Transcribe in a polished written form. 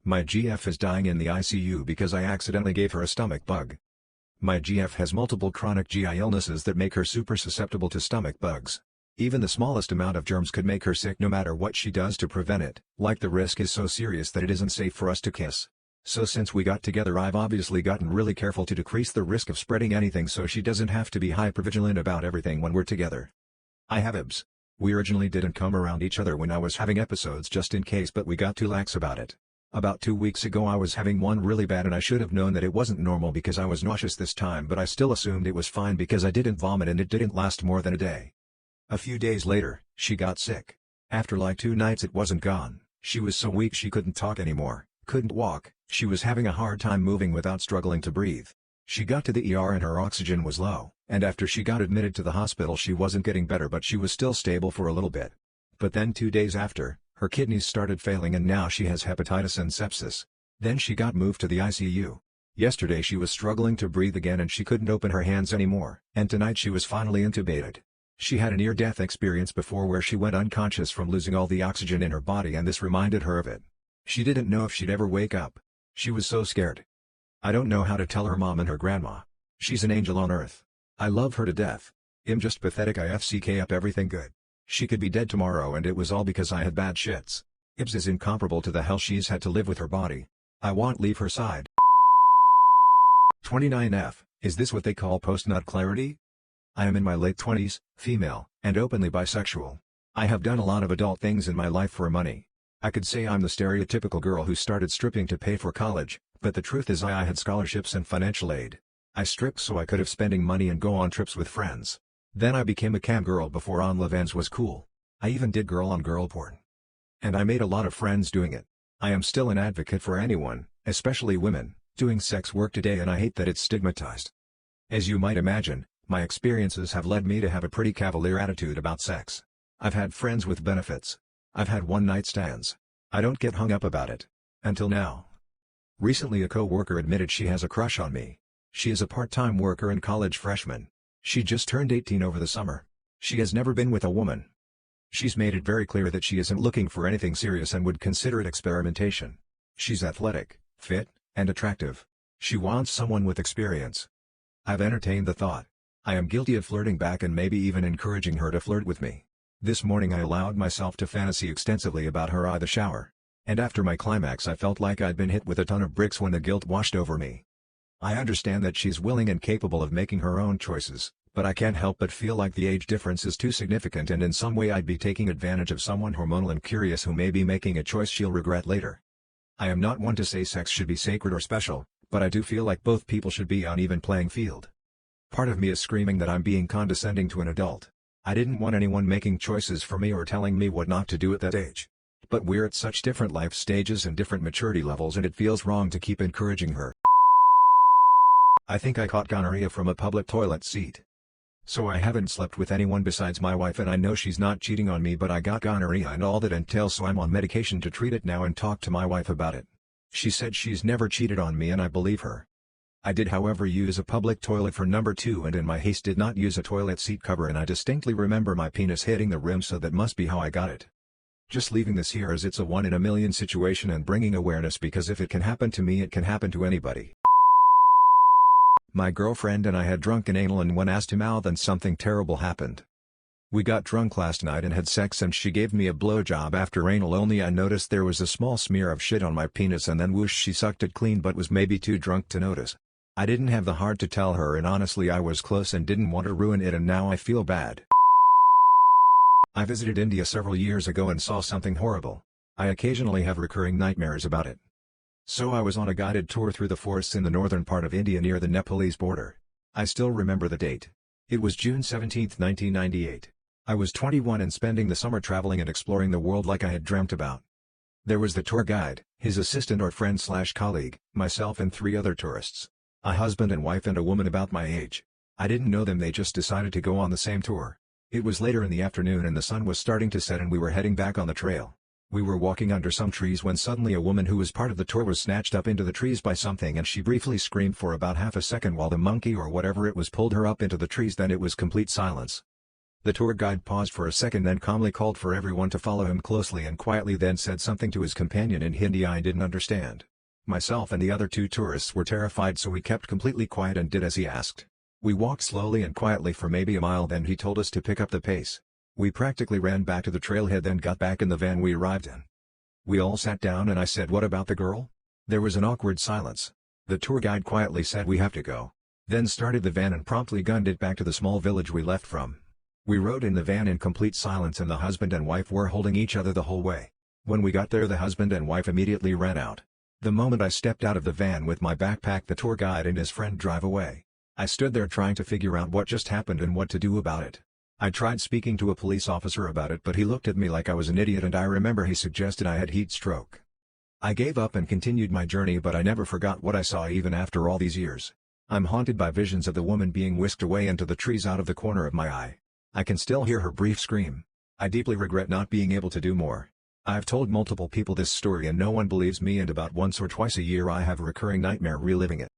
My GF is dying in the ICU because I accidentally gave her a stomach bug. My GF has multiple chronic GI illnesses that make her super susceptible to stomach bugs. Even the smallest amount of germs could make her sick no matter what she does to prevent it, like the risk is so serious that it isn't safe for us to kiss. So since we got together I've obviously gotten really careful to decrease the risk of spreading anything so she doesn't have to be hypervigilant about everything when we're together. I have IBS. We originally didn't come around each other when I was having episodes just in case, but we got too lax about it. About 2 weeks ago I was having one really bad and I should have known that it wasn't normal because I was nauseous this time, but I still assumed it was fine because I didn't vomit and it didn't last more than a day. A few days later, she got sick. After like 2 nights it wasn't gone. She was so weak she couldn't talk anymore, couldn't walk, she was having a hard time moving without struggling to breathe. She got to the ER and her oxygen was low, and after she got admitted to the hospital she wasn't getting better but she was still stable for a little bit. But then 2 days after, her kidneys started failing and now she has hepatitis and sepsis. Then she got moved to the ICU. Yesterday she was struggling to breathe again and she couldn't open her hands anymore, and tonight she was finally intubated. She had a near-death experience before where she went unconscious from losing all the oxygen in her body and this reminded her of it. She didn't know if she'd ever wake up. She was so scared. I don't know how to tell her mom and her grandma. She's an angel on earth. I love her to death. I'm just pathetic. IFCK up everything good. She could be dead tomorrow and it was all because I had bad shits. IBS is incomparable to the hell she's had to live with her body. I won't leave her side. 29F, is this what they call post-nut clarity? I am in my late 20s, female, and openly bisexual. I have done a lot of adult things in my life for money. I could say I'm the stereotypical girl who started stripping to pay for college, but the truth is I had scholarships and financial aid. I stripped so I could have spending money and go on trips with friends. Then I became a cam girl before OnlyFans was cool. I even did girl-on-girl porn. And I made a lot of friends doing it. I am still an advocate for anyone, especially women, doing sex work today and I hate that it's stigmatized. As you might imagine, my experiences have led me to have a pretty cavalier attitude about sex. I've had friends with benefits. I've had one-night stands. I don't get hung up about it. Until now. Recently a co-worker admitted she has a crush on me. She is a part-time worker and college freshman. She just turned 18 over the summer. She has never been with a woman. She's made it very clear that she isn't looking for anything serious and would consider it experimentation. She's athletic, fit, and attractive. She wants someone with experience. I've entertained the thought. I am guilty of flirting back and maybe even encouraging her to flirt with me. This morning I allowed myself to fantasy extensively about her at the shower. And after my climax I felt like I'd been hit with a ton of bricks when the guilt washed over me. I understand that she's willing and capable of making her own choices, but I can't help but feel like the age difference is too significant and in some way I'd be taking advantage of someone hormonal and curious who may be making a choice she'll regret later. I am not one to say sex should be sacred or special, but I do feel like both people should be on even playing field. Part of me is screaming that I'm being condescending to an adult. I didn't want anyone making choices for me or telling me what not to do at that age. But we're at such different life stages and different maturity levels and it feels wrong to keep encouraging her. I think I caught gonorrhea from a public toilet seat. So I haven't slept with anyone besides my wife and I know she's not cheating on me, but I got gonorrhea and all that entails, so I'm on medication to treat it now and talk to my wife about it. She said she's never cheated on me and I believe her. I did however use a public toilet for number 2 and in my haste did not use a toilet seat cover and I distinctly remember my penis hitting the rim, so that must be how I got it. Just leaving this here as it's a 1 in a million situation and bringing awareness, because if it can happen to me it can happen to anybody. My girlfriend and I had drunken anal and one ass to mouth and something terrible happened. We got drunk last night and had sex and she gave me a blowjob after anal, only I noticed there was a small smear of shit on my penis and then whoosh, she sucked it clean but was maybe too drunk to notice. I didn't have the heart to tell her and honestly I was close and didn't want to ruin it and now I feel bad. I visited India several years ago and saw something horrible. I occasionally have recurring nightmares about it. So I was on a guided tour through the forests in the northern part of India near the Nepalese border. I still remember the date. It was June 17, 1998. I was 21 and spending the summer traveling and exploring the world like I had dreamt about. There was the tour guide, his assistant or friend/colleague, myself and 3 other tourists. A husband and wife and a woman about my age. I didn't know them, they just decided to go on the same tour. It was later in the afternoon and the sun was starting to set and we were heading back on the trail. We were walking under some trees when suddenly a woman who was part of the tour was snatched up into the trees by something and she briefly screamed for about half a second while the monkey or whatever it was pulled her up into the trees, then it was complete silence. The tour guide paused for a second, then calmly called for everyone to follow him closely and quietly then said something to his companion in Hindi I didn't understand. Myself and the other two tourists were terrified, so we kept completely quiet and did as he asked. We walked slowly and quietly for maybe a mile, then he told us to pick up the pace. We practically ran back to the trailhead, then got back in the van we arrived in. We all sat down and I said, "What about the girl?" There was an awkward silence. The tour guide quietly said, "We have to go." Then started the van and promptly gunned it back to the small village we left from. We rode in the van in complete silence and the husband and wife were holding each other the whole way. When we got there, the husband and wife immediately ran out. The moment I stepped out of the van with my backpack, the tour guide and his friend drive away. I stood there trying to figure out what just happened and what to do about it. I tried speaking to a police officer about it, but he looked at me like I was an idiot, and I remember he suggested I had heat stroke. I gave up and continued my journey, but I never forgot what I saw even after all these years. I'm haunted by visions of the woman being whisked away into the trees out of the corner of my eye. I can still hear her brief scream. I deeply regret not being able to do more. I've told multiple people this story and no one believes me, and about once or twice a year I have a recurring nightmare reliving it.